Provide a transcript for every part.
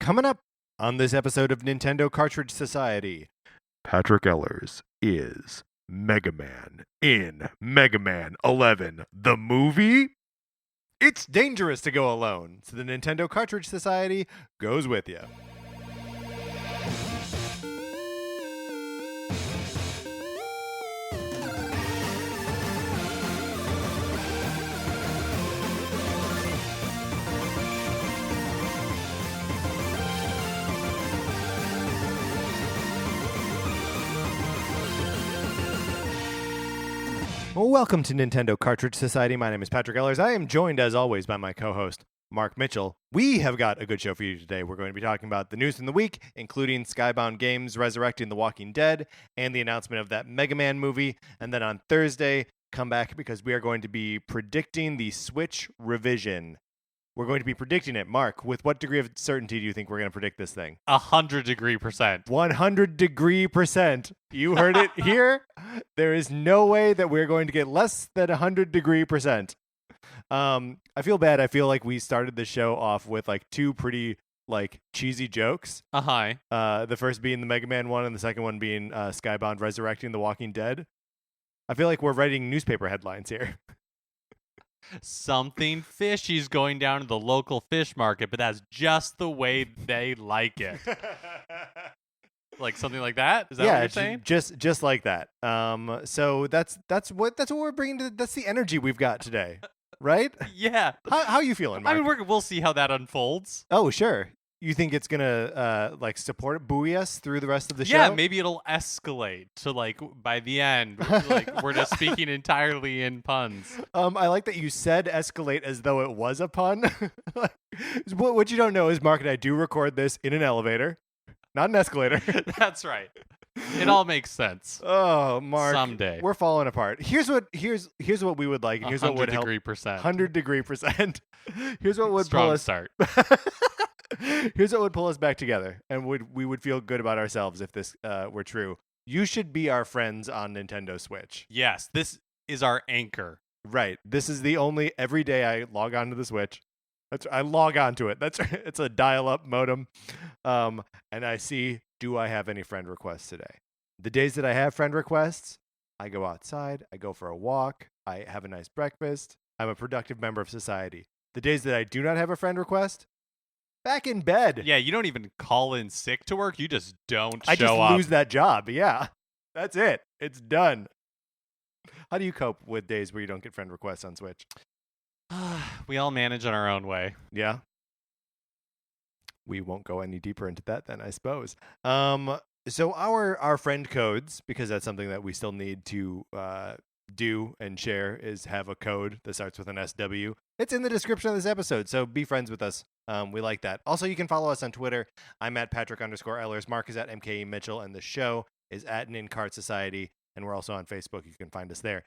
Coming up on this episode of Nintendo Cartridge Society, Patrick Ellers is Mega Man in Mega Man 11, the movie. It's dangerous to go alone, so the Nintendo Cartridge Society goes with you. Well, welcome to Nintendo Cartridge Society. My name is Patrick Ellers. I am joined, as always, by my co-host, Mark Mitchell. We have got a good show for you today. We're going to be talking about the news from the week, including Skybound Games resurrecting The Walking Dead and the announcement of that Mega Man movie. And then on Thursday, come back because we are going to be predicting the Switch revision. We're going to be predicting it. Mark, with what degree of certainty do you think we're going to predict this thing? 100%. 100%. You heard it here. There is no way that we're going to get less than 100%. I feel bad. I feel like we started the show off with like two pretty like cheesy jokes. The first being the Mega Man one and the second one being Skybound resurrecting The Walking Dead. I feel like we're writing newspaper headlines here. Something fishy's going down to the local fish market, but that's just the way they like it. Like something like that? Is that what you're saying? Just like that. So that's what we're bringing to. That's the energy we've got today, right? Yeah. How you feeling, Mark? I mean, we'll see how that unfolds. Oh, sure. You think it's gonna buoy us through the rest of the show? Yeah, maybe it'll escalate to like by the end, like we're just speaking entirely in puns. I like that you said escalate as though it was a pun. What you don't know is Mark and I do record this in an elevator, not an escalator. That's right. It all makes sense. Oh, Mark. Someday. We're falling apart. Here's what we would like, and here's what would help. 100°%. Here's what would Strong pull us start. Here's what would pull us back together, and we would feel good about ourselves if this were true. You should be our friends on Nintendo Switch. Yes, this is our anchor. Right. This is the only every day I log on to the Switch. I log on to it. It's a dial-up modem, and I see, do I have any friend requests today? The days that I have friend requests, I go outside, I go for a walk, I have a nice breakfast. I'm a productive member of society. The days that I do not have a friend request, back in bed. Yeah, you don't even call in sick to work. You just don't I show just up. lose that job. Yeah, that's it. It's done. How do you cope with days where you don't get friend requests on Switch? We all manage in our own way. Yeah. We won't go any deeper into that then, I suppose. So our friend codes, because that's something that we still need to do and share, is have a code that starts with an SW. It's in the description of this episode, so be friends with us. We like that. Also, you can follow us on Twitter. I'm at Patrick_Ellers. Mark is at MKE Mitchell, and the show is at Nincart Society. And we're also on Facebook. You can find us there.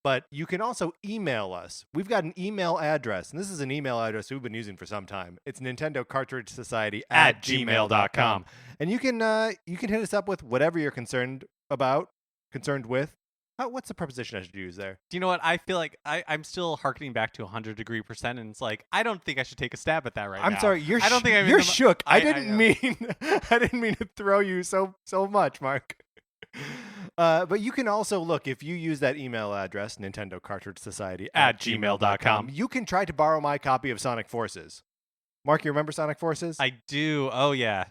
But you can also email us. We've got an email address, and this is an email address we've been using for some time. It's Nintendo Cartridge Society at gmail.com. And you can hit us up with whatever you're concerned with. What's the preposition I should use there? Do you know what? I feel like I'm still harkening back to 100°%, and it's like I don't think I should take a stab at that right now. I'm sorry. You're shook. shook. I didn't mean to throw you so much, Mark. But you can also look, if you use that email address, Nintendo Cartridge Society at gmail.com, you can try to borrow my copy of Sonic Forces. Mark, you remember Sonic Forces? I do. Oh yeah.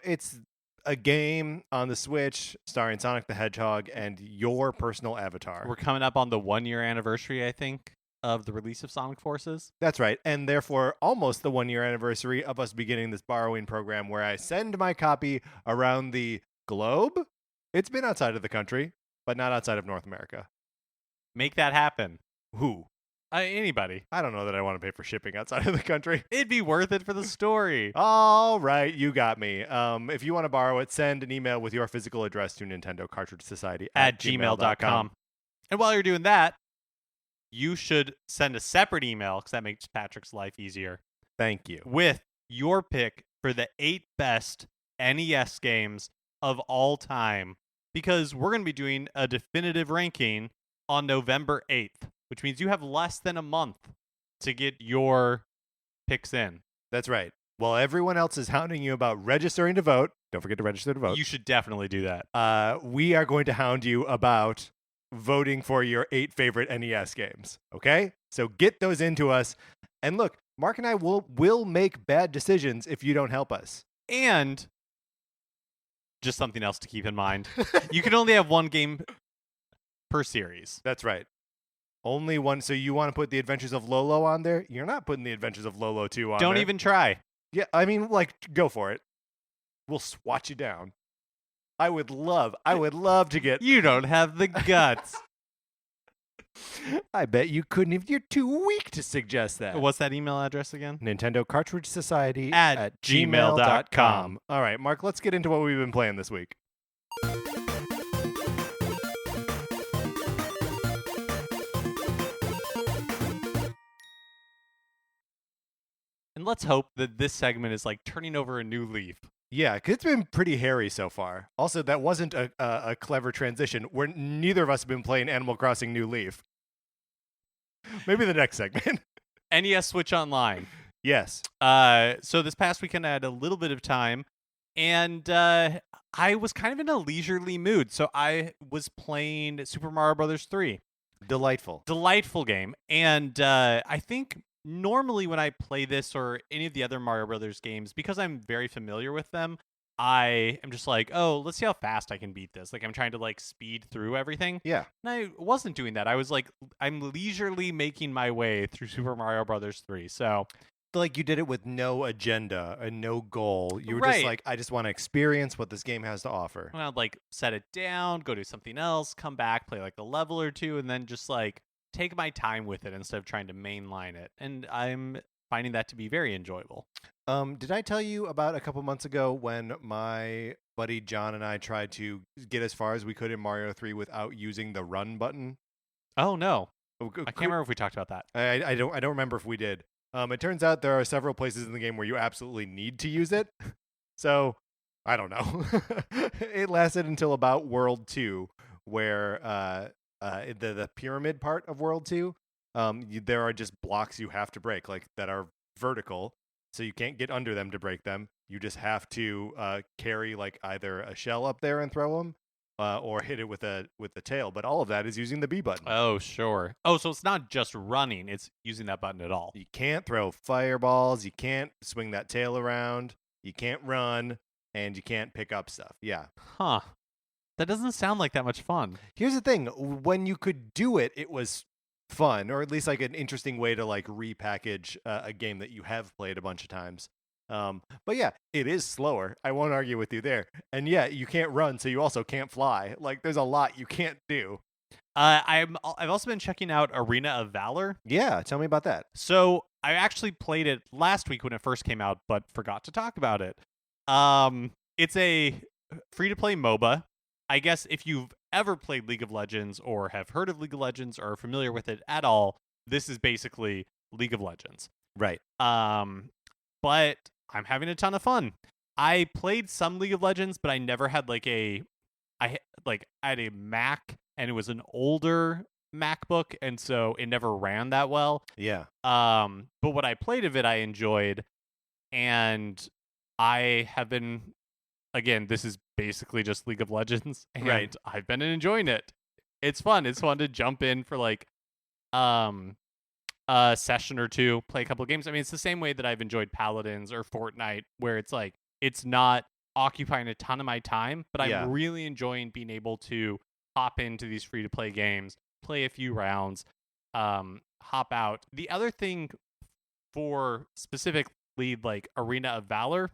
It's a game on the Switch starring Sonic the Hedgehog and your personal avatar. We're coming up on the 1-year anniversary, I think, of the release of Sonic Forces. That's right. And therefore, almost the 1-year anniversary of us beginning this borrowing program where I send my copy around the globe. It's been outside of the country, but not outside of North America. Make that happen. Who? Anybody. I don't know that I want to pay for shipping outside of the country. It'd be worth it for the story. All right, you got me. If you want to borrow it, send an email with your physical address to Nintendo Cartridge Society at gmail.com. And while you're doing that, you should send a separate email, because that makes Patrick's life easier. Thank you. With your pick for the 8 best NES games of all time, because we're going to be doing a definitive ranking on November 8th, which means you have less than a month to get your picks in. That's right. while everyone else is hounding you about registering to vote, don't forget to register to vote. You should definitely do that. We are going to hound you about voting for your 8 favorite NES games. Okay? So get those into us. And look, Mark and I will make bad decisions if you don't help us. And just something else to keep in mind. You can only have one game per series. That's right. Only one. So you want to put the Adventures of Lolo on there? You're not putting the Adventures of Lolo 2 on there. Don't even try. Yeah, I mean, like, go for it. We'll swat you down. I would love to get... You don't have the guts. I bet you couldn't if you're too weak to suggest that. What's that email address again? Nintendo Cartridge Society at gmail.com. All right, Mark, let's get into what we've been playing this week. And let's hope that this segment is like turning over a new leaf. Yeah, because it's been pretty hairy so far. Also, that wasn't a clever transition where neither of us have been playing Animal Crossing New Leaf. Maybe the next segment. NES Switch Online. Yes. So this past weekend I had a little bit of time, and I was kind of in a leisurely mood. So I was playing Super Mario Brothers 3. Delightful Game. And I think normally when I play this or any of the other Mario Brothers games, because I'm very familiar with them, I am just like, oh, let's see how fast I can beat this. Like, I'm trying to like speed through everything. Yeah. And I wasn't doing that. I was like, I'm leisurely making my way through Super Mario Brothers 3. So like you did it with no agenda and no goal. You were just like, I just want to experience what this game has to offer. And I'd like set it down, go do something else, come back, play like a level or two, and then just like take my time with it instead of trying to mainline it. And I'm finding that to be very enjoyable. Did I tell you about a couple months ago when my buddy John and I tried to get as far as we could in Mario 3 without using the run button? Oh, no. I can't remember if we talked about that. I don't remember if we did. It turns out there are several places in the game where you absolutely need to use it. So, I don't know. It lasted until about World 2, where the pyramid part of World 2, there are just blocks you have to break, like that are vertical, so you can't get under them to break them. You just have to carry like either a shell up there and throw them, or hit it with the tail. But all of that is using the B button. Oh, sure. Oh, so it's not just running; it's using that button at all. You can't throw fireballs. You can't swing that tail around. You can't run, and you can't pick up stuff. Yeah. Huh. That doesn't sound like that much fun. Here's the thing. When you could do it, it was fun, or at least like an interesting way to like repackage a game that you have played a bunch of times. But yeah, it is slower. I won't argue with you there. And yeah, you can't run, so you also can't fly. Like, there's a lot you can't do. I've also been checking out Arena of Valor. Yeah, tell me about that. So I actually played it last week when it first came out, but forgot to talk about it. It's a free-to-play MOBA. I guess if you've ever played League of Legends or have heard of League of Legends or are familiar with it at all, this is basically League of Legends. Right. But I'm having a ton of fun. I played some League of Legends, but I never had I had a Mac, and it was an older MacBook, and so it never ran that well. Yeah. But what I played of it, I enjoyed, and I have been, again, this is basically just League of Legends, and right. I've been enjoying it. It's fun. It's fun to jump in for a session or two, play a couple of games. I mean, it's the same way that I've enjoyed Paladins or Fortnite, where it's like, it's not occupying a ton of my time, but I'm really enjoying being able to hop into these free-to-play games, play a few rounds, hop out. The other thing for specifically like Arena of Valor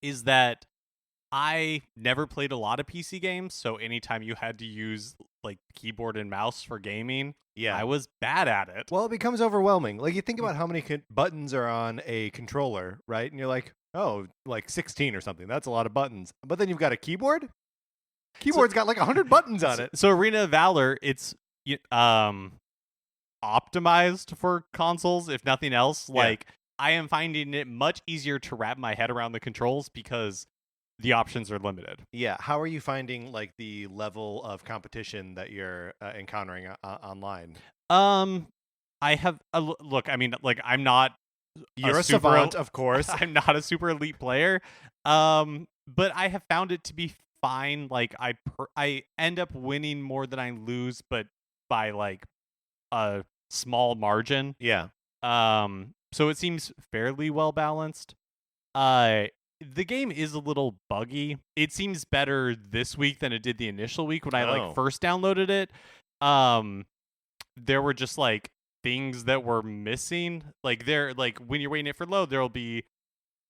is that I never played a lot of PC games, so anytime you had to use like keyboard and mouse for gaming, I was bad at it. Well, it becomes overwhelming. Like, you think about how many buttons are on a controller, right? And you're like, oh, like 16 or something. That's a lot of buttons. But then you've got a keyboard? Keyboard's got like 100 buttons on it. So Arena of Valor, it's optimized for consoles, if nothing else. Like, I am finding it much easier to wrap my head around the controls because the options are limited. Yeah. How are you finding like the level of competition that you're encountering online? I have look. I mean, like, I'm not You're a savant, of course. I'm not a super elite player. But I have found it to be fine. Like I end up winning more than I lose, but by like a small margin. Yeah. So it seems fairly well balanced. The game is a little buggy. It seems better this week than it did the initial week when I like first downloaded it. There were just like things that were missing. Like there, like when you're waiting it for load, there'll be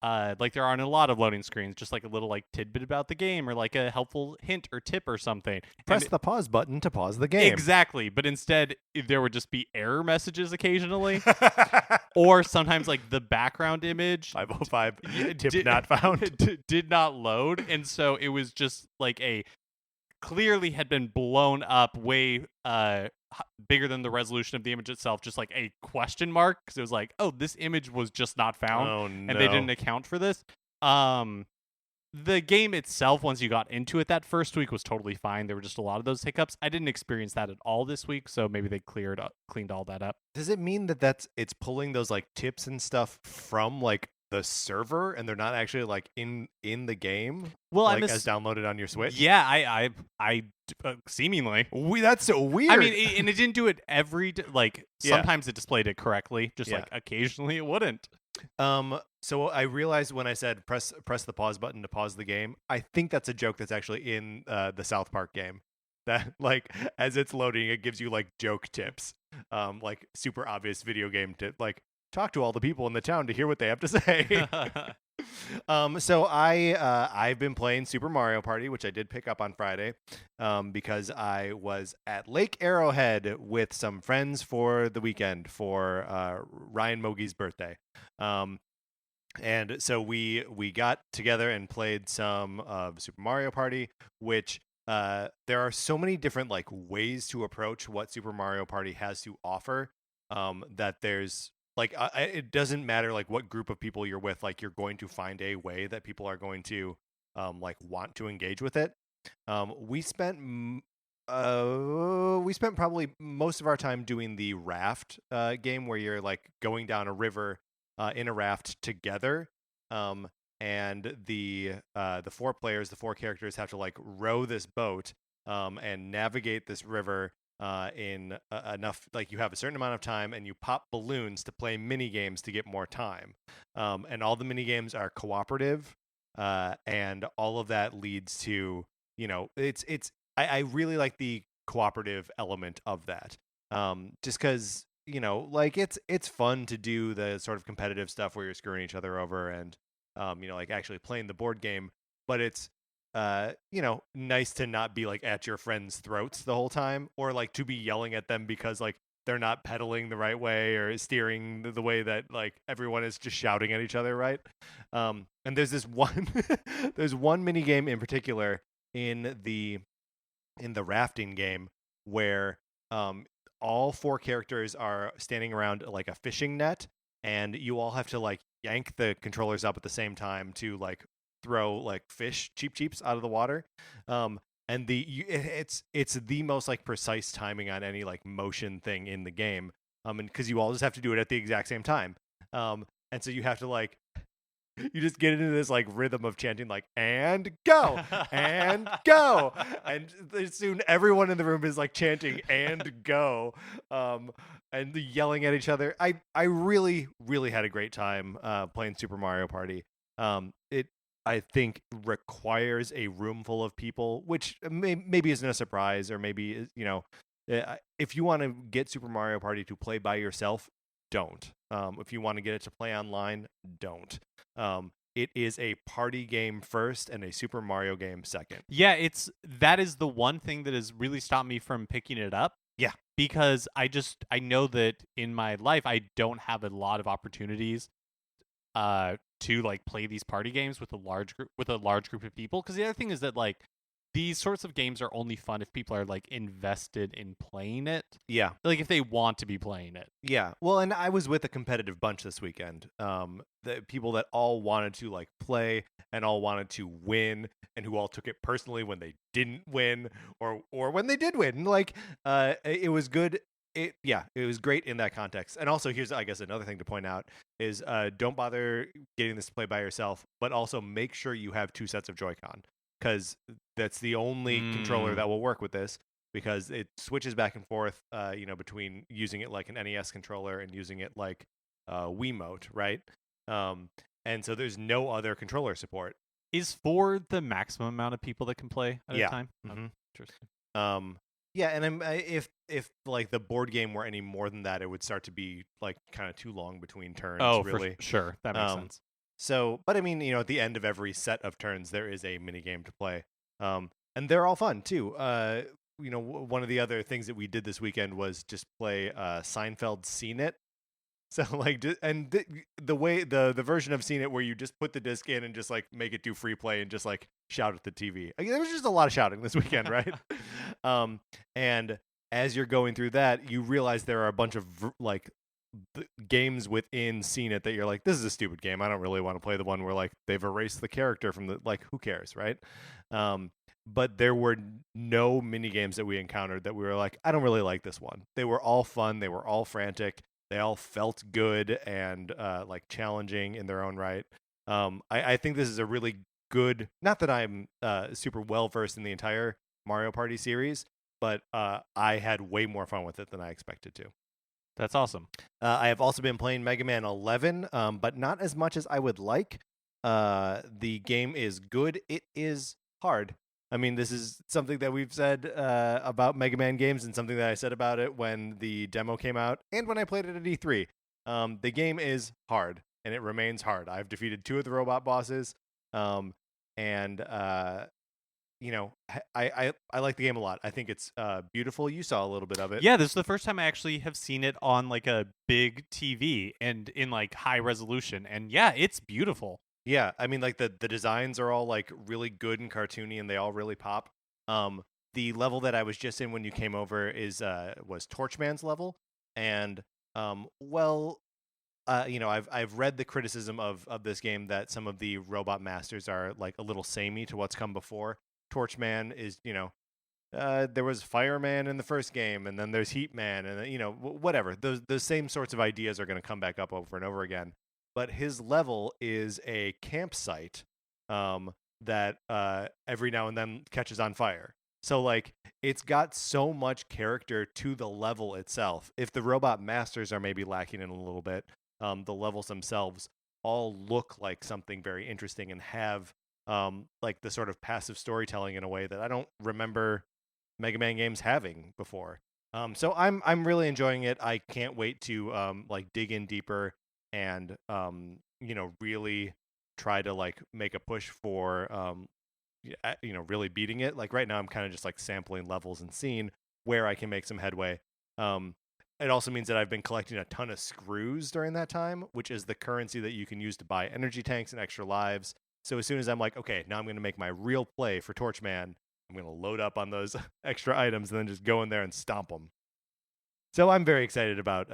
like there aren't a lot of loading screens, just like a little like tidbit about the game or like a helpful hint or tip or something. Press the pause button to pause the game. Exactly. But instead there would just be error messages occasionally. Or sometimes like the background image 505 tip not found did not load. And so it was just like clearly had been blown up way bigger than the resolution of the image itself, just like a question mark, because it was like, oh, this image was just not found. Oh, no. And they didn't account for this. The game itself, once you got into it that first week, was totally fine. There were just a lot of those hiccups. I didn't experience that at all this week, so maybe they cleaned all that up. Does it mean that it's pulling those like tips and stuff from like the server, and they're not actually like in the game? Well, like as downloaded on your Switch. Yeah, I seemingly. That's so weird. I mean, and it didn't do it like sometimes it displayed it correctly, just like occasionally it wouldn't. So I realized when I said press the pause button to pause the game, I think that's a joke that's actually in the South Park game. That like as it's loading, it gives you like joke tips, like super obvious video game tip, like talk to all the people in the town to hear what they have to say. So I've been playing Super Mario Party, which I did pick up on Friday, because I was at Lake Arrowhead with some friends for the weekend for Ryan Mogie's birthday. And so we got together and played some of Super Mario Party, which there are so many different like ways to approach what Super Mario Party has to offer, that there's like it doesn't matter like what group of people you're with, like you're going to find a way that people are going to like want to engage with it. We spent probably most of our time doing the raft game, where you're like going down a river in a raft together, and the four characters have to like row this boat and navigate this river in enough, like you have a certain amount of time, and you pop balloons to play mini games to get more time, and all the mini games are cooperative, and all of that leads to, you know, I really like the cooperative element of that, just because, you know, like it's fun to do the sort of competitive stuff where you're screwing each other over and you know, like actually playing the board game, but it's you know, nice to not be like at your friends' throats the whole time, or like to be yelling at them because like they're not pedaling the right way or steering the way that like everyone is just shouting at each other, right? And there's this one there's one mini game in particular in the rafting game where all four characters are standing around like a fishing net, and you all have to like yank the controllers up at the same time to like throw like fish cheeps out of the water, and it's the most like precise timing on any like motion thing in the game, and because you all just have to do it at the exact same time, and so you have to like you just get into this like rhythm of chanting like and go and go, and soon everyone in the room is like chanting and go, and yelling at each other. I really had a great time playing Super Mario Party. It I think requires a room full of people, which maybe isn't a surprise, or maybe, you know, if you want to get Super Mario Party to play by yourself, don't. If you want to get it to play online, don't. It is a party game first and a Super Mario game second. Yeah, that is the one thing that has really stopped me from picking it up. Yeah. Because I know that in my life I don't have a lot of opportunities to like play these party games with a large group of people, because the other thing is that like these sorts of games are only fun if people are like invested in playing it. Yeah. Like if they want to be playing it. Yeah. Well, and I was with a competitive bunch this weekend. The people that all wanted to like play and all wanted to win, and who all took it personally when they didn't win or when they did win. Like it was good it was great in that context. And also, here's, I guess, another thing to point out is don't bother getting this to play by yourself, but also make sure you have 2 sets of Joy-Con, because that's the only controller that will work with this, because it switches back and forth, between using it like an NES controller and using it like Wiimote, right? And so there's no other controller support. Is 4 the maximum amount of people that can play at a time? Mm-hmm. Interesting. Yeah, and if like the board game were any more than that, it would start to be like kind of too long between turns. Oh, really. For sure, that makes sense. So, but I mean, at the end of every set of turns, there is a mini game to play, and they're all fun too. One of the other things that we did this weekend was just play Seinfeld's Seen It. So like, the way the version of Seen It where you just put the disc in and just like make it do free play and just like shout at the TV. There was just a lot of shouting this weekend, right? And as you're going through that, you realize there are a bunch of games within Seen It that you're like, this is a stupid game. I don't really want to play the one where like they've erased the character from the, like, who cares, right? But there were no mini games that we encountered that we were like, I don't really like this one. They were all fun. They were all frantic. They all felt good and like challenging in their own right. I think this is a really good, not that I'm super well versed in the entire Mario Party series, but I had way more fun with it than I expected to. That's awesome. I have also been playing Mega Man 11, but not as much as I would like. The game is good. It is hard. I mean, this is something that we've said about Mega Man games, and something that I said about it when the demo came out and when I played it at E3. The game is hard, and it remains hard. I've defeated 2 of the robot bosses, and I like the game a lot. I think it's beautiful. You saw a little bit of it. Yeah, this is the first time I actually have seen it on like a big TV and in like high resolution. And yeah, it's beautiful. Yeah, I mean, like the designs are all like really good and cartoony, and they all really pop. The level that I was just in when you came over was Torchman's level, and I've read the criticism of this game that some of the robot masters are like a little samey to what's come before. Torchman is, there was Fireman in the first game, and then there's Heatman, and whatever. Those same sorts of ideas are going to come back up over and over again. But his level is a campsite that every now and then catches on fire. So like, it's got so much character to the level itself. If the robot masters are maybe lacking in a little bit, the levels themselves all look like something very interesting and have like the sort of passive storytelling in a way that I don't remember Mega Man games having before. So I'm really enjoying it. I can't wait to like dig in deeper and really try to like make a push for really beating it. Like right now I'm kind of just like sampling levels and seeing where I can make some headway. It also means that I've been collecting a ton of screws during that time, which is the currency that you can use to buy energy tanks and extra lives. So as soon as I'm like, okay, now I'm going to make my real play for Torchman, I'm going to load up on those extra items and then just go in there and stomp them. So I'm very excited about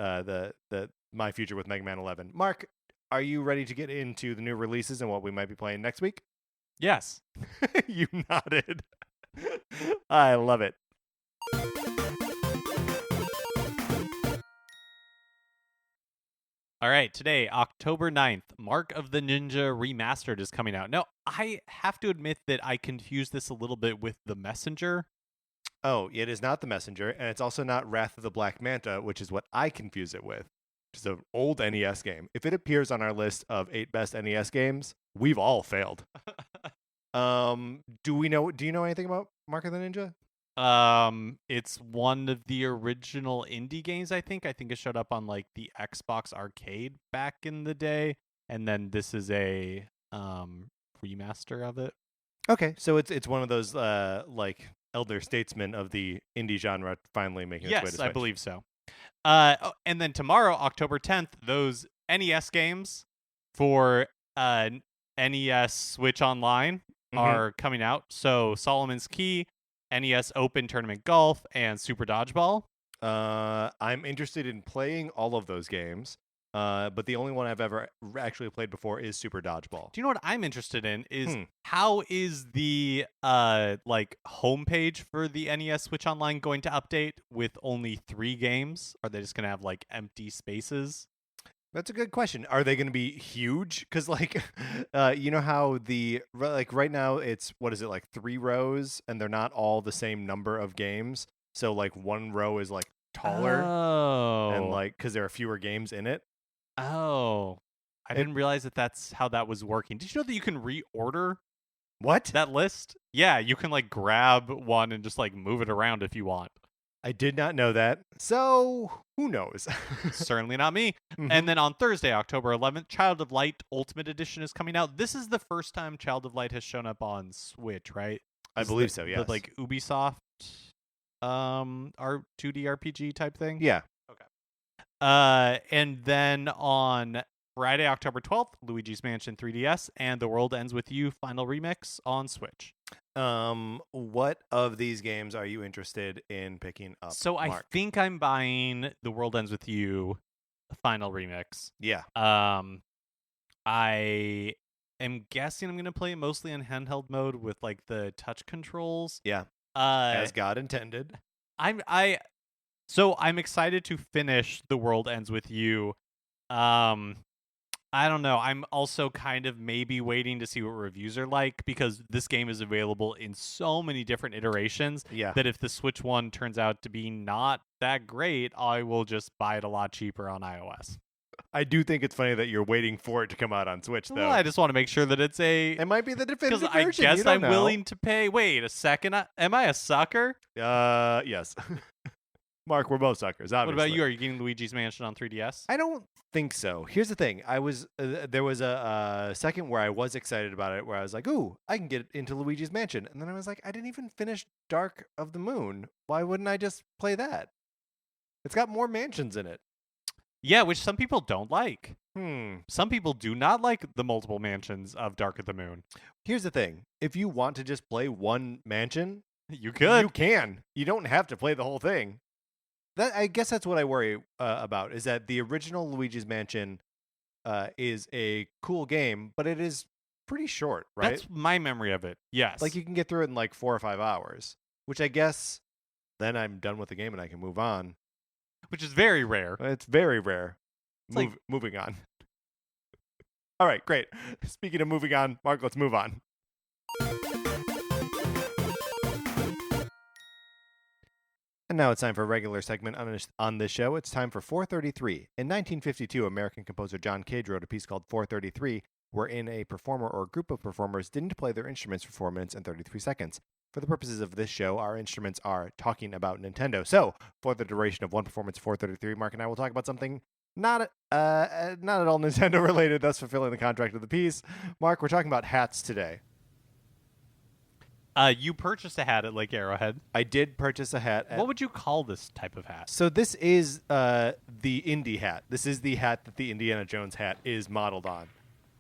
my future with Mega Man 11. Mark, are you ready to get into the new releases and what we might be playing next week? Yes. You nodded. I love it. All right, today, October 9th, Mark of the Ninja Remastered is coming out. Now, I have to admit that I confused this a little bit with The Messenger. Oh, it is not The Messenger, and it's also not Wrath of the Black Manta, which is what I confuse it with, which is an old NES game. If it appears on our list of 8 best NES games, we've all failed. Do you know anything about Mark of the Ninja? It's one of the original indie games, I think. I think it showed up on like the Xbox Arcade back in the day, and then this is a remaster of it. Okay, so it's one of those like elder statesmen of the indie genre finally making its way to Switch. Yes, I believe so. And then tomorrow, October 10th, those NES games for NES Switch Online are coming out. So Solomon's Key, NES Open Tournament Golf, and Super Dodgeball. I'm interested in playing all of those games. But the only one I've ever actually played before is Super Dodgeball. Do you know what I'm interested in is how is the homepage for the NES Switch Online going to update with only 3 games? Are they just going to have like empty spaces? That's a good question. Are they going to be huge? Because you know how right now it's, what is it, like 3 rows, and they're not all the same number of games. So like one row is like taller, and like because there are fewer games in it. Oh, I didn't realize that's how that was working. Did you know that you can reorder that list? Yeah, you can like grab one and just like move it around if you want. I did not know that. So who knows? Certainly not me. And then on Thursday, October 11th, Child of Light Ultimate Edition is coming out. This is the first time Child of Light has shown up on Switch, right? I believe so, yes. The like Ubisoft R 2D RPG type thing? Yeah. Okay. And then on Friday, October 12th, Luigi's Mansion 3DS and The World Ends With You Final Remix on Switch. What of these games are you interested in picking up? So Mark? I think I'm buying The World Ends With You Final Remix. Yeah. I am guessing I'm going to play it mostly in handheld mode with like the touch controls. Yeah. As God intended. I'm excited to finish The World Ends With You. I don't know. I'm also kind of maybe waiting to see what reviews are like, because this game is available in so many different iterations that if the Switch one turns out to be not that great, I will just buy it a lot cheaper on iOS. I do think it's funny that you're waiting for it to come out on Switch, though. Well, I just want to make sure that it might be the definitive version. Because I guess I'm willing to pay. Wait a second. Am I a sucker? Yes. Mark, we're both suckers, obviously. What about you? Are you getting Luigi's Mansion on 3DS? I don't think so. Here's the thing. There was a second where I was excited about it, where I was like, ooh, I can get into Luigi's Mansion. And then I was like, I didn't even finish Dark of the Moon. Why wouldn't I just play that? It's got more mansions in it. Yeah, which some people don't like. Some people do not like the multiple mansions of Dark of the Moon. Here's the thing. If you want to just play one mansion, you could. You can. You don't have to play the whole thing. I guess that's what I worry about, is that the original Luigi's Mansion is a cool game, but it is pretty short, right? That's my memory of it, yes. Like, you can get through it in like 4 or 5 hours, which I guess then I'm done with the game and I can move on. Which is very rare. It's very rare. Moving on. All right, great. Speaking of moving on, Mark, let's move on. And now it's time for a regular segment on this show. It's time for 433. In 1952, American composer John Cage wrote a piece called 433, wherein a performer or group of performers didn't play their instruments for 4 minutes and 33 seconds. For the purposes of this show, our instruments are talking about Nintendo. So, for the duration of one performance 433, Mark and I will talk about something not at all Nintendo related, thus fulfilling the contract of the piece. Mark, we're talking about hats today. You purchased a hat at Lake Arrowhead. I did purchase a hat. What would you call this type of hat? So this is the Indy hat. This is the hat that the Indiana Jones hat is modeled on.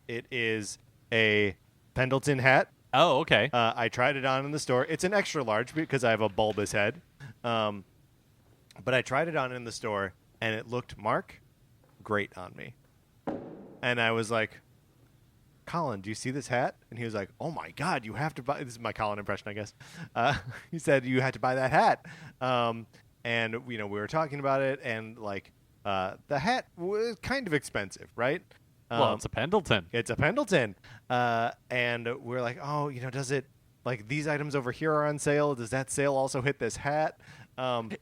It is a Pendleton hat. Oh, okay. I tried it on in the store. It's an extra large because I have a bulbous head. But I tried it on in the store, and it looked, Mark, great on me. And I was like, Colin, do you see this hat? And he was like, oh my God, you have to buy. This is my Colin impression, I guess. He said, you had to buy that hat. And, we were talking about it, and the hat was kind of expensive, right? Well, it's a Pendleton. It's a Pendleton. And we're like, oh, does it, these items over here are on sale. Does that sale also hit this hat?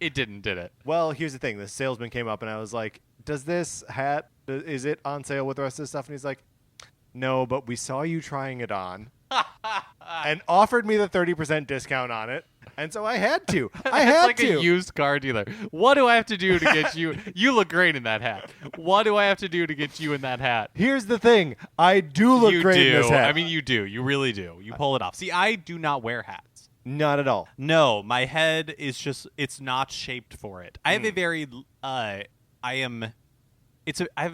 It didn't, did it? Well, here's the thing. The salesman came up, and I was like, does this hat, is it on sale with the rest of the stuff? And he's like, no, but we saw you trying it on and offered me the 30% discount on it. And so I had to. It's like a used car dealer. What do I have to do to get you? You look great in that hat. What do I have to do to get you in that hat? Here's the thing. I do look great in this hat. I mean, you do. You really do. You pull it off. See, I do not wear hats. Not at all. No, my head is just, it's not shaped for it. I have a very, I have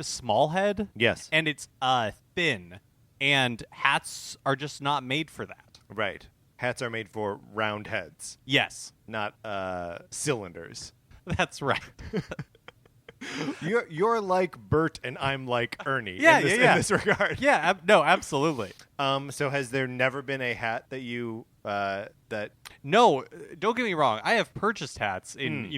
a small head. Yes. And it's thin. And hats are just not made for that. Right. Hats are made for round heads. Yes. Not cylinders. That's right. You're like Bert and I'm like Ernie. Yeah, in this regard. Yeah, no, absolutely. So has there never been a hat that you that? No, don't get me wrong. I have purchased hats in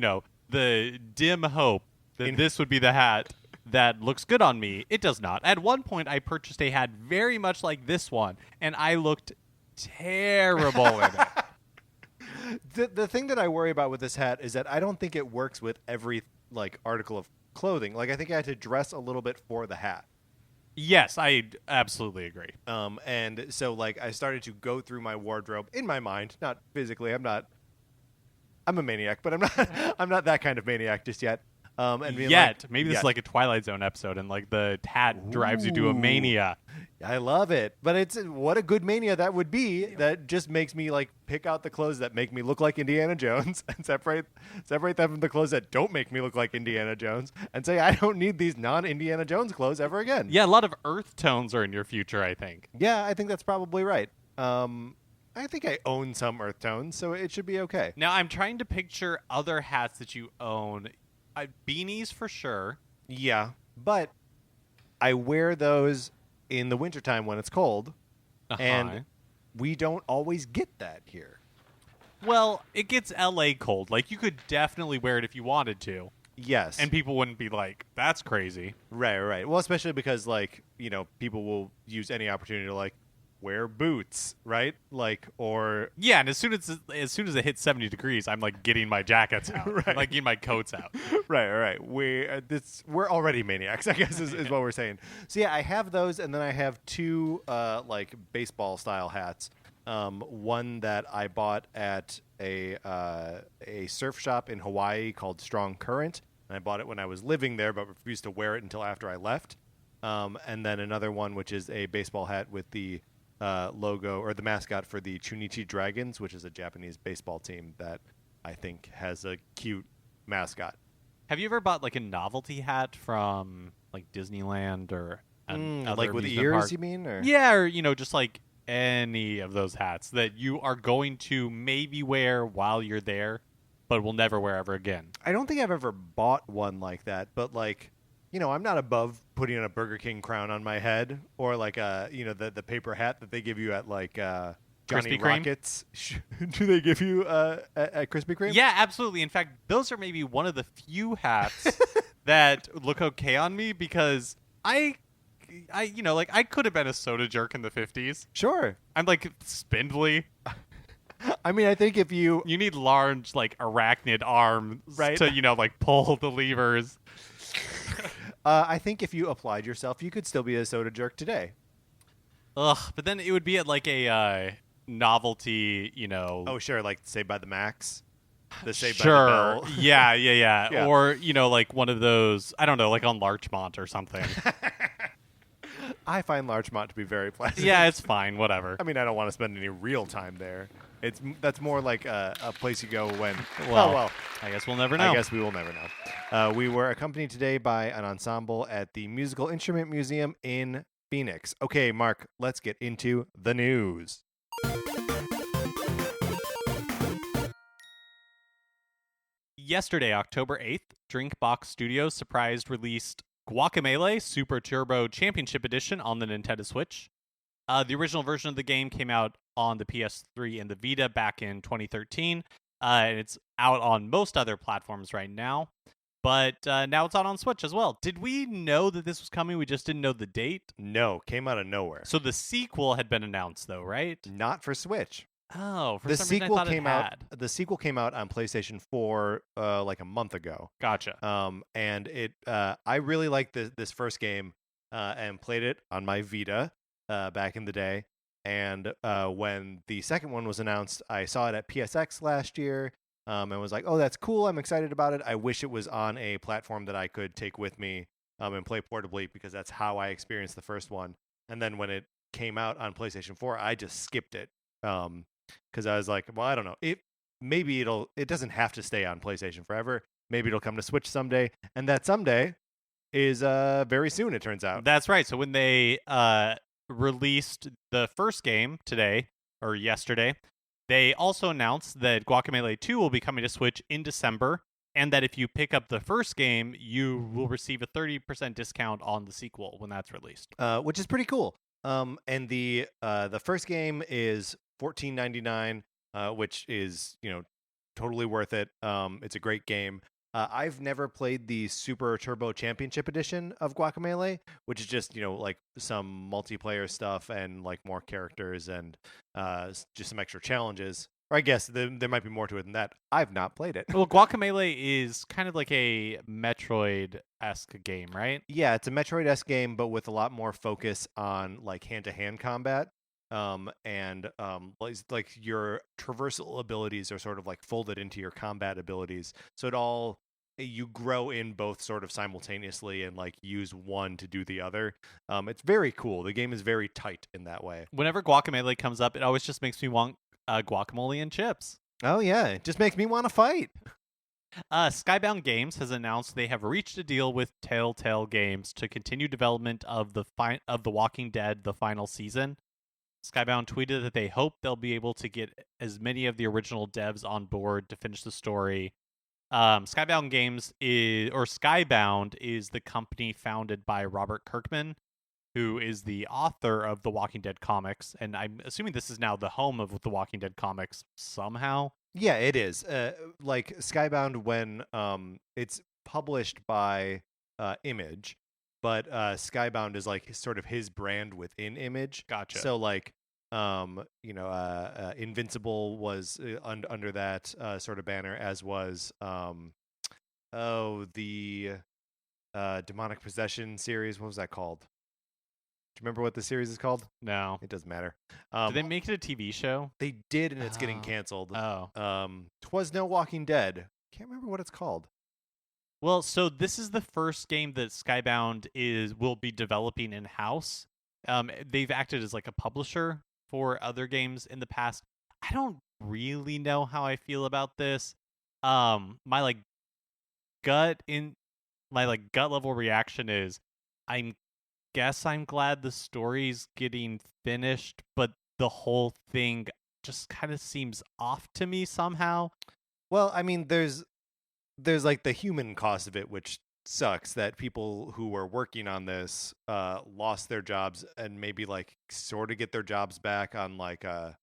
the dim hope that this would be the hat that looks good on me. It does not. At one point, I purchased a hat very much like this one, and I looked terrible in it. The thing that I worry about with this hat is that I don't think it works with every like article of clothing. Like I think I had to dress a little bit for the hat. Yes, I absolutely agree. And so like I started to go through my wardrobe in my mind, not physically. I'm a maniac, but I'm not that kind of maniac just yet. And maybe this is like a Twilight Zone episode, and like the hat drives you to a mania. I love it, but it's what a good mania that would be. That just makes me like pick out the clothes that make me look like Indiana Jones and separate them from the clothes that don't make me look like Indiana Jones, and say I don't need these non-Indiana Jones clothes ever again. Yeah, a lot of earth tones are in your future, I think. Yeah, I think that's probably right. I think I own some earth tones, so it should be okay. Now I'm trying to picture other hats that you own. Beanies for sure. Yeah, but I wear those in the wintertime when it's cold, and we don't always get that here. Well, it gets LA cold. Like, you could definitely wear it if you wanted to. Yes. And people wouldn't be like, that's crazy. Right. Well, especially because, like, people will use any opportunity to, like, wear boots, right? Like, or yeah, and as soon as it hits 70 degrees, I'm like getting my jackets out, right. I'm like getting my coats out. Right. We're already maniacs, I guess is what we're saying. So yeah, I have those, and then I have two like baseball style hats. One that I bought at a surf shop in Hawaii called Strong Current, and I bought it when I was living there, but refused to wear it until after I left. And then another one, which is a baseball hat with the logo or the mascot for the Chunichi Dragons, which is a Japanese baseball team that I think has a cute mascot. Have you ever bought like a novelty hat from like Disneyland or like with ears park? You mean? Or? Yeah, or just like any of those hats that you are going to maybe wear while you're there, but will never wear ever again. I don't think I've ever bought one like that, but like, I'm not above putting a Burger King crown on my head, or like the paper hat that they give you at like Johnny Krispy Kreme? Rockets. Do they give you at Krispy Kreme? Yeah, absolutely. In fact, those are maybe one of the few hats that look okay on me, because I could have been a soda jerk in the 50s. Sure. I'm like spindly. I mean, I think if you need large like arachnid arms, right, to like pull the levers. I think if you applied yourself, you could still be a soda jerk today. Ugh, but then it would be at like a novelty, Oh, sure, like Saved by the Max. The Saved sure. by the Bell. Yeah. Yeah. Or, like one of those, I don't know, like on Larchmont or something. I find Larchmont to be very pleasant. Yeah, it's fine, whatever. I mean, I don't want to spend any real time there. That's more like a place you go when... Well, I guess we'll never know. I guess we will never know. We were accompanied today by an ensemble at the Musical Instrument Museum in Phoenix. Okay, Mark, let's get into the news. Yesterday, October 8th, Drinkbox Studios surprised released Guacamelee Super Turbo Championship Edition on the Nintendo Switch. The original version of the game came out on the PS3 and the Vita back in 2013, and it's out on most other platforms right now. But now it's out on Switch as well. Did we know that this was coming? We just didn't know the date? No, came out of nowhere. So the sequel had been announced, though, right? Not for Switch. Oh, for the some sequel reason I thought came it out. had. The sequel came out on PlayStation 4 like a month ago. Gotcha. And it I really liked this first game and played it on my Vita back in the day. And when the second one was announced, I saw it at PSX last year and was like, "Oh, that's cool! I'm excited about it. I wish it was on a platform that I could take with me and play portably, because that's how I experienced the first one." And then when it came out on PlayStation 4, I just skipped it. Because I was like, well, I don't know. It doesn't have to stay on PlayStation forever. Maybe it'll come to Switch someday, and that someday is very soon. It turns out. That's right. So when they released the first game today or yesterday, they also announced that Guacamelee 2 will be coming to Switch in December, and that if you pick up the first game, you will receive a 30% discount on the sequel when that's released. Which is pretty cool. And the first game is $14.99, which is totally worth it. It's a great game. I've never played the Super Turbo Championship Edition of Guacamelee, which is just like some multiplayer stuff and like more characters and just some extra challenges. Or I guess there might be more to it than that. I've not played it. Well, Guacamelee is kind of like a Metroid-esque game, right? Yeah, it's a Metroid-esque game, but with a lot more focus on like hand-to-hand combat. And like your traversal abilities are sort of like folded into your combat abilities. So you grow in both sort of simultaneously and like use one to do the other. It's very cool. The game is very tight in that way. Whenever Guacamelee comes up, it always just makes me want guacamole and chips. Oh yeah, it just makes me want to fight. Skybound Games has announced they have reached a deal with Telltale Games to continue development of The Walking Dead, the final season. Skybound tweeted that they hope they'll be able to get as many of the original devs on board to finish the story. Skybound is the company founded by Robert Kirkman, who is the author of the Walking Dead comics, and I'm assuming this is now the home of the Walking Dead comics somehow. Yeah, it is. Like Skybound when it's published by Image, but Skybound is like sort of his brand within Image. Gotcha. So like Invincible was under that sort of banner, as was the Demonic Possession series. What was that called? Do you remember what the series is called? No. It doesn't matter. Did they make it a TV show? They did, and it's getting canceled. Oh. 'Twas No Walking Dead. Can't remember what it's called. Well, so this is the first game that Skybound will be developing in-house. They've acted as like a publisher for other games in the past. I don't really know how I feel about this. My gut level reaction is I'm glad the story's getting finished, but the whole thing just kind of seems off to me somehow. Well, I mean, there's like the human cost of it, which sucks, that people who were working on this lost their jobs and maybe like sort of get their jobs back on like I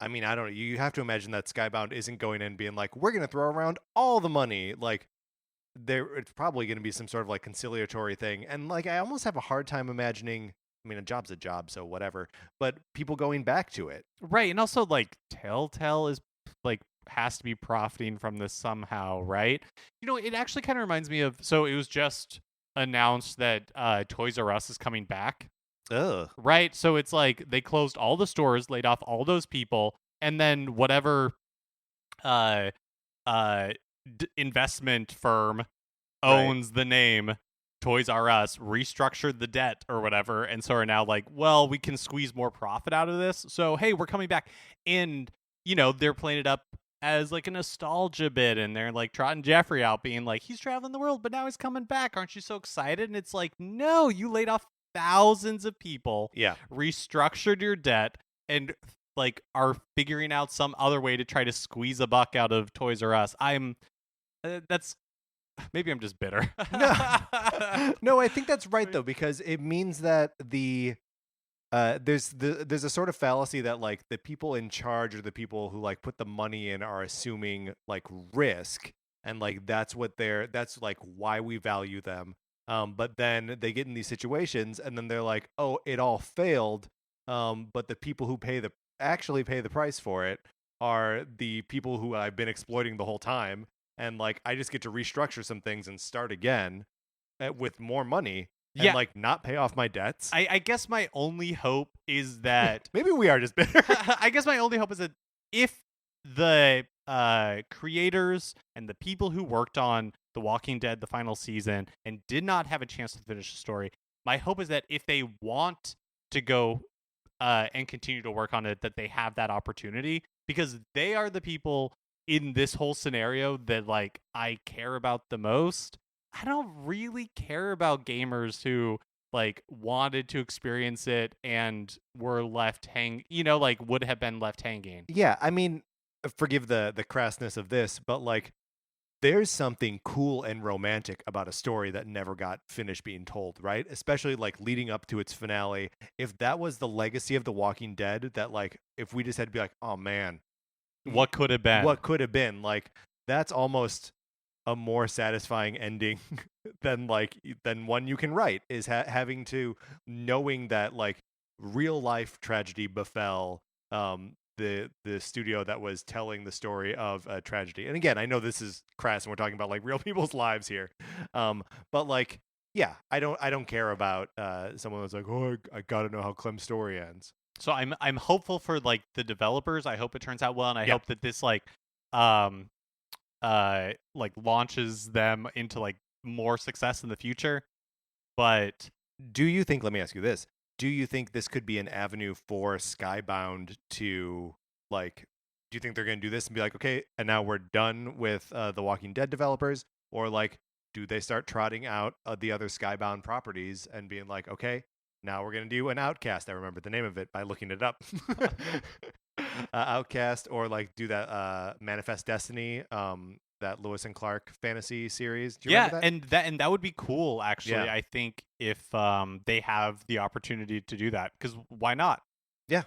mean, I don't know. You have to imagine that Skybound isn't going in being like, we're going to throw around all the money. Like, it's probably going to be some sort of like conciliatory thing. And like, I almost have a hard time imagining, I mean, a job's a job, so whatever, but people going back to it. Right. And also like Telltale is like has to be profiting from this somehow, right? It actually kind of reminds me of, so it was just announced that Toys R Us is coming back. Ugh. Right? So it's like they closed all the stores, laid off all those people, and then whatever investment firm owns the name Toys R Us restructured the debt or whatever, and so are now like, well, we can squeeze more profit out of this, so hey, we're coming back. And they're playing it up as like a nostalgia bit, and they're like trotting Jeffrey out being like, he's traveling the world but now he's coming back, aren't you so excited? And it's like, no, you laid off thousands of people, restructured your debt, and like are figuring out some other way to try to squeeze a buck out of Toys R Us. That's maybe I'm just bitter. No, I think that's right though, because it means that there's a sort of fallacy that like the people in charge or the people who like put the money in are assuming like risk, and like that's like why we value them. But then they get in these situations and then they're like, oh, it all failed. But the people who actually pay the price for it are the people who I've been exploiting the whole time. And like, I just get to restructure some things and start again with more money and like not pay off my debts. I guess my only hope is that maybe we are just bitter. I guess my only hope is that if the creators and the people who worked on The Walking Dead, the final season, and did not have a chance to finish the story, my hope is that if they want to go and continue to work on it, that they have that opportunity, because they are the people in this whole scenario that like I care about the most. I don't really care about gamers who like wanted to experience it and were left would have been left hanging. Yeah, I mean, forgive the crassness of this, but like there's something cool and romantic about a story that never got finished being told, right? Especially like leading up to its finale. If that was the legacy of The Walking Dead, that like if we just had to be like, oh man, what could have been? What could have been? Like that's almost a more satisfying ending than one you can write, is having to knowing that like real life tragedy befell the studio that was telling the story of a tragedy. And again, I know this is crass and we're talking about like real people's lives here, but like yeah, I don't care about someone that's like, oh, I gotta know how Clem's story ends. So I'm hopeful for like the developers. I hope it turns out well, and I hope that this like launches them into like more success in the future. But do you think, let me ask you this, do you think this could be an avenue for Skybound to like, do you think they're going to do this and be like, okay, and now we're done with the Walking Dead developers? Or like, do they start trotting out the other Skybound properties and being like, okay, now we're going to do an Outcast? I remember the name of it by looking it up. Outcast, or like do that Manifest Destiny, that Lewis and Clark fantasy series. Do you remember that? and that would be cool actually. Yeah. I think if they have the opportunity to do that, because why not? Yeah.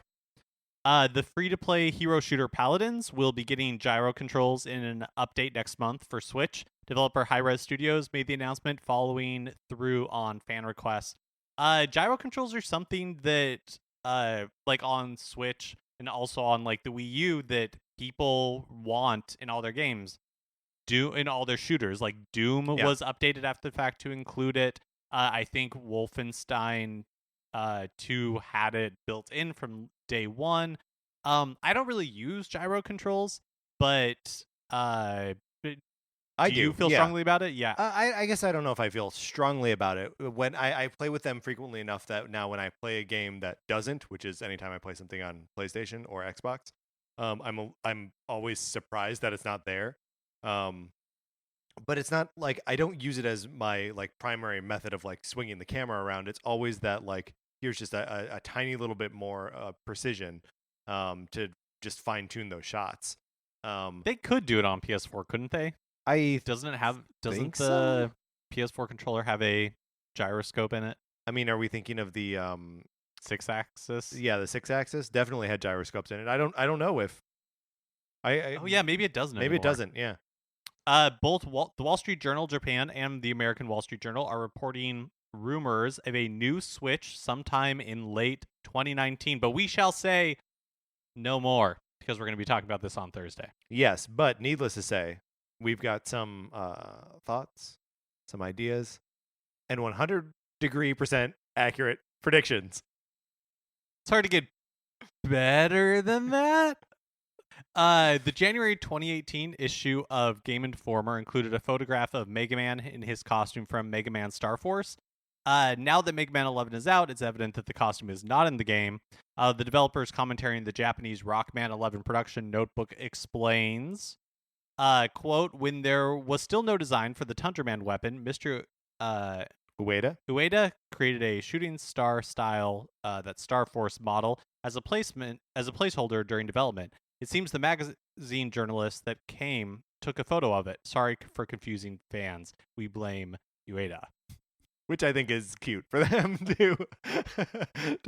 The free-to-play hero shooter Paladins will be getting gyro controls in an update next month for Switch. Developer Hi-Rez Studios made the announcement following through on fan requests. Gyro controls are something that like on Switch and also on like the Wii U that people want in all their games. In all their shooters. Like Doom was updated after the fact to include it. I think Wolfenstein 2 had it built in from day one. I don't really use gyro controls, but do you feel strongly about it? Yeah. I guess I don't know if I feel strongly about it. When I play with them frequently enough that now when I play a game that doesn't, which is anytime I play something on PlayStation or Xbox, I'm always surprised that it's not there. But it's not like I don't use it as my like primary method of like swinging the camera around. It's always that like here's just a tiny little bit more precision to just fine tune those shots. They could do it on PS4, couldn't they? Doesn't the PS4 controller have a gyroscope in it? I mean, are we thinking of the 6-axis? Yeah, the 6-axis definitely had gyroscopes in it. I don't know if oh yeah, maybe it doesn't. Maybe anymore. It doesn't. Yeah. Both the Wall Street Journal Japan and the American Wall Street Journal are reporting rumors of a new Switch sometime in late 2019, but we shall say no more because we're going to be talking about this on Thursday. Yes, but needless to say, we've got some thoughts, some ideas, and 100% accurate predictions. It's hard to get better than that. The January 2018 issue of Game Informer included a photograph of Mega Man in his costume from Mega Man Star Force. Now that Mega Man 11 is out, it's evident that the costume is not in the game. The developer's commentary in the Japanese Rockman 11 production notebook explains, quote, when there was still no design for the Tundra Man weapon, Mr. Ueda created a shooting star style that Star Force model as a placeholder during development. It seems the magazine journalist that came took a photo of it. Sorry for confusing fans. We blame Ueda. Which I think is cute for them to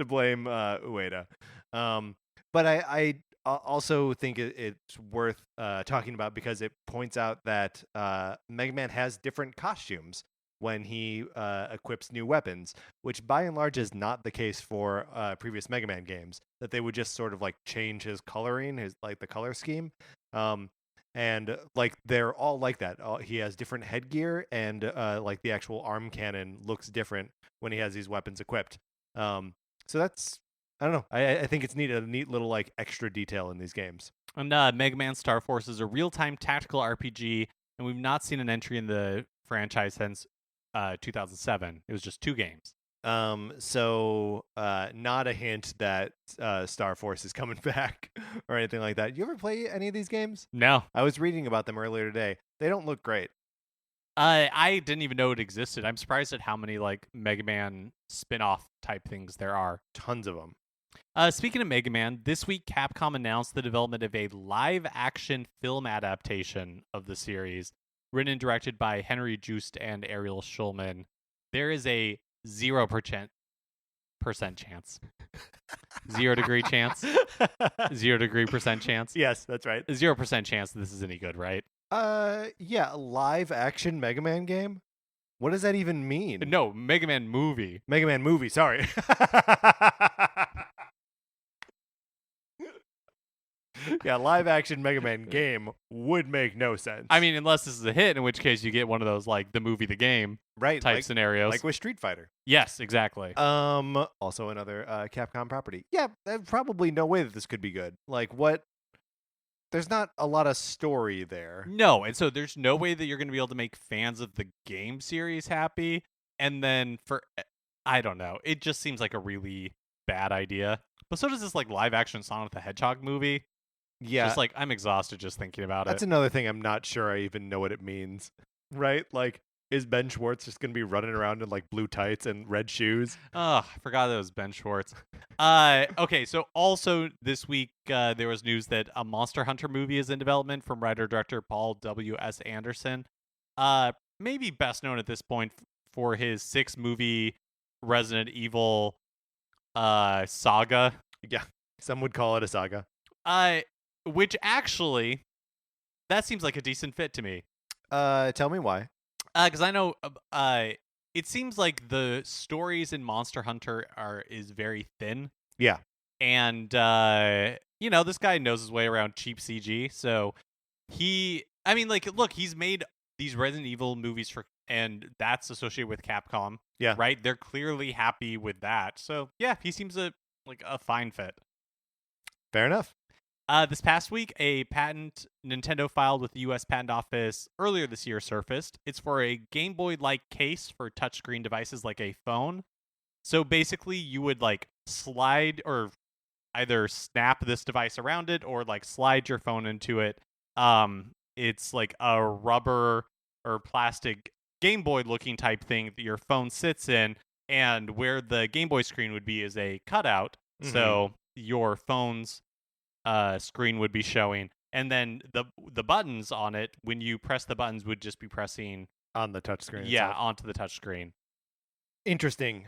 blame Ueda. But I also think it's worth talking about because it points out that Mega Man has different costumes when he equips new weapons, which by and large is not the case for previous Mega Man games, that they would just sort of like change his coloring, his like the color scheme. And like they're all like that. He has different headgear, and like the actual arm cannon looks different when he has these weapons equipped. So that's, I don't know. I think it's neat, a neat little like extra detail in these games. And Mega Man Star Force is a real-time tactical RPG, and we've not seen an entry in the franchise since 2007. It was just 2 games. So not a hint that Star Force is coming back or anything like that. You ever play any of these games? No. I was reading about them earlier today. They don't look great. I didn't even know it existed. I'm surprised at how many like Mega Man spin-off type things there are. Tons of them. Speaking of Mega Man, this week Capcom announced the development of a live-action film adaptation of the series. written and directed by Henry Joost and Ariel Schulman. There is a 0% chance. 0 degree chance. 0 degree percent chance. Yes, that's right. 0% chance this is any good, right? Yeah, live action Mega Man game? What does that even mean? No, Mega Man movie. Mega Man movie, sorry. Yeah, live action Mega Man game would make no sense. I mean, unless this is a hit, in which case you get one of those like the movie, the game right, type scenarios. Like with Street Fighter. Yes, exactly. Also another Capcom property. Yeah, there's probably no way that this could be good. Like what? There's not a lot of story there. No, and so there's no way that you're going to be able to make fans of the game series happy. And then I don't know, it just seems like a really bad idea. But so does this like live action Sonic the Hedgehog movie. Yeah. Just like I'm exhausted just thinking about That's another thing I'm not sure I even know what it means. Right? Like, is Ben Schwartz just going to be running around in like blue tights and red shoes? Oh, I forgot that was Ben Schwartz. Okay, so also this week there was news that a Monster Hunter movie is in development from writer-director Paul W.S. Anderson. Maybe best known at this point for his 6-movie Resident Evil saga. Yeah, some would call it a saga. Which actually, that seems like a decent fit to me. Tell me why. Because I know, it seems like the stories in Monster Hunter is very thin. Yeah. And, this guy knows his way around cheap CG. So look, he's made these Resident Evil movies and that's associated with Capcom. Yeah. Right? They're clearly happy with that. So, yeah, he seems like a fine fit. Fair enough. This past week, a patent Nintendo filed with the U.S. Patent Office earlier this year surfaced. It's for a Game Boy-like case for touchscreen devices like a phone. So basically, you would like slide or either snap this device around it or like slide your phone into it. It's like a rubber or plastic Game Boy-looking type thing that your phone sits in, and where the Game Boy screen would be is a cutout. Mm-hmm. So your phone's screen would be showing, and then the buttons on it, when you press the buttons, would just be pressing on the touchscreen. Yeah, onto the touchscreen. Interesting.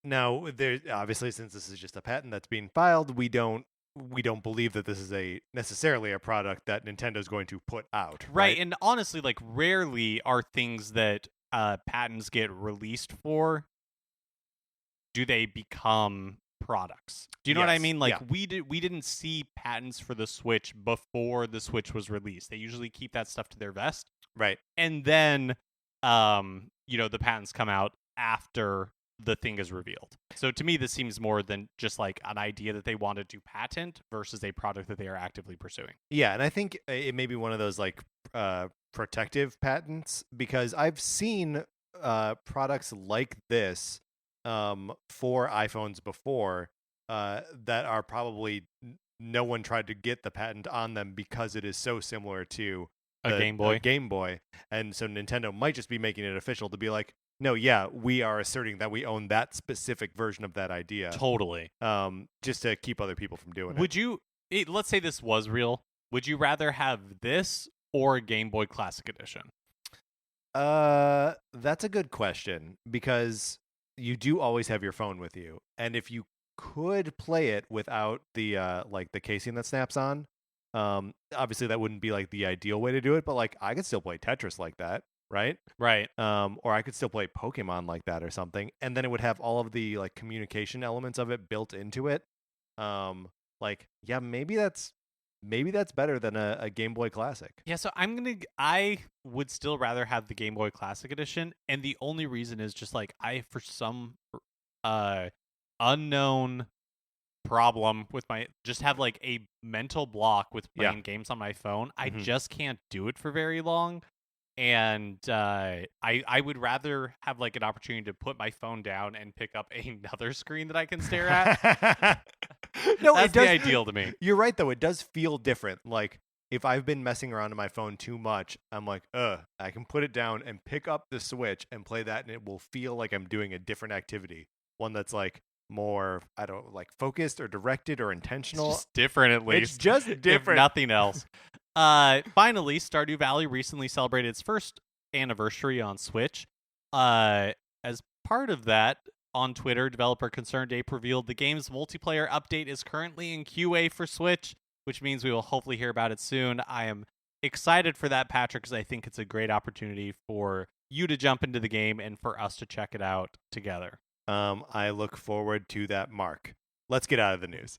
Now there obviously, since this is just a patent that's being filed, we don't believe that this is necessarily a product that Nintendo's going to put out. Right? And honestly, like rarely are things that patents get released for, do they become products? Do you know what I mean? Like we didn't see patents for the Switch before the Switch was released. They usually keep that stuff to their vest. Right. And then the patents come out after the thing is revealed. So to me, this seems more than just like an idea that they wanted to patent versus a product that they are actively pursuing. Yeah, and I think it may be one of those like protective patents, because I've seen products like this for iPhones before that are probably no one tried to get the patent on them because it is so similar to a Game Boy. And so Nintendo might just be making it official to be like, no, yeah, we are asserting that we own that specific version of that idea. Totally. Just to keep other people from doing it. Would you, let's say this was real, would you rather have this or a Game Boy Classic Edition? That's a good question, because you do always have your phone with you. And if you could play it without the the casing that snaps on, obviously that wouldn't be like the ideal way to do it, but like I could still play Tetris like that. Right. Or I could still play Pokemon like that or something, and then it would have all of the like communication elements of it built into it. Maybe that's better than a Game Boy Classic. Yeah, so I would still rather have the Game Boy Classic Edition, and the only reason is just like for some unknown problem with just have like a mental block with playing games on my phone. I just can't do it for very long. And I would rather have like an opportunity to put my phone down and pick up another screen that I can stare at. No, that's the ideal to me. You're right, though. It does feel different. Like if I've been messing around on my phone too much, I'm like, I can put it down and pick up the Switch and play that, and it will feel like I'm doing a different activity. One that's like more, I don't like focused or directed or intentional. It's just different, at least. It's just different. If nothing else. Finally, Stardew Valley recently celebrated its first anniversary on Switch. As part of that, on Twitter, developer Concerned Ape revealed the game's multiplayer update is currently in QA for Switch, which means we will hopefully hear about it soon. I am excited for that, Patrick, because I think it's a great opportunity for you to jump into the game and for us to check it out together. I look forward to that, Mark. Let's get out of the news.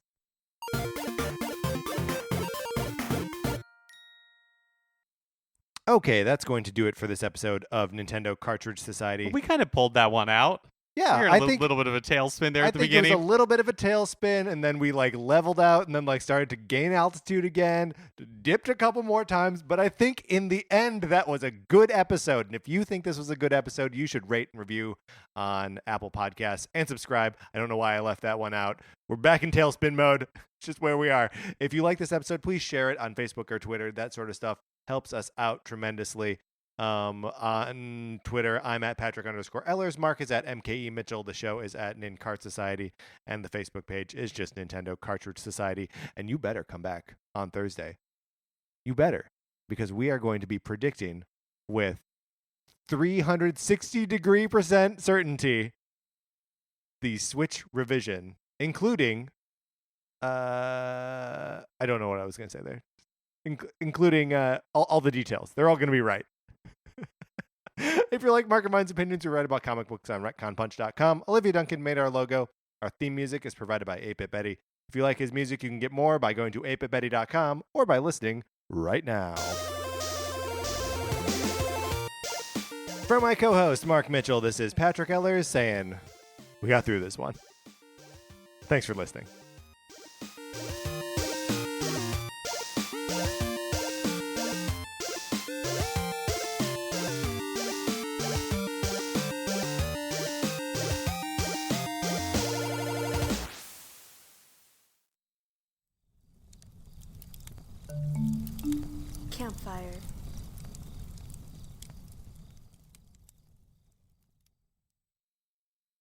Okay, that's going to do it for this episode of Nintendo Cartridge Society. We kind of pulled that one out. Yeah, I think a little bit of a tailspin there at the beginning. It was a little bit of a tailspin, and then we leveled out, and then started to gain altitude again, dipped a couple more times. But I think in the end, that was a good episode. And if you think this was a good episode, you should rate and review on Apple Podcasts and subscribe. I don't know why I left that one out. We're back in tailspin mode. It's just where we are. If you like this episode, please share it on Facebook or Twitter. That sort of stuff helps us out tremendously. On Twitter, I'm at Patrick_Ellers. Mark is at MKE Mitchell. The show is at NinCart Society. And the Facebook page is just Nintendo Cartridge Society. And you better come back on Thursday. You better. Because we are going to be predicting with 360% certainty the Switch revision, including... I don't know what I was going to say there. Including all the details. They're all going to be right. If you like Mark and mine's opinions, we write about comic books on retconpunch.com. Olivia Duncan made our logo. Our theme music is provided by 8-Bit Betty. If you like his music, you can get more by going to 8bitbetty.com or by listening right now. For my co-host, Mark Mitchell, this is Patrick Ellers saying, we got through this one. Thanks for listening. Campfire.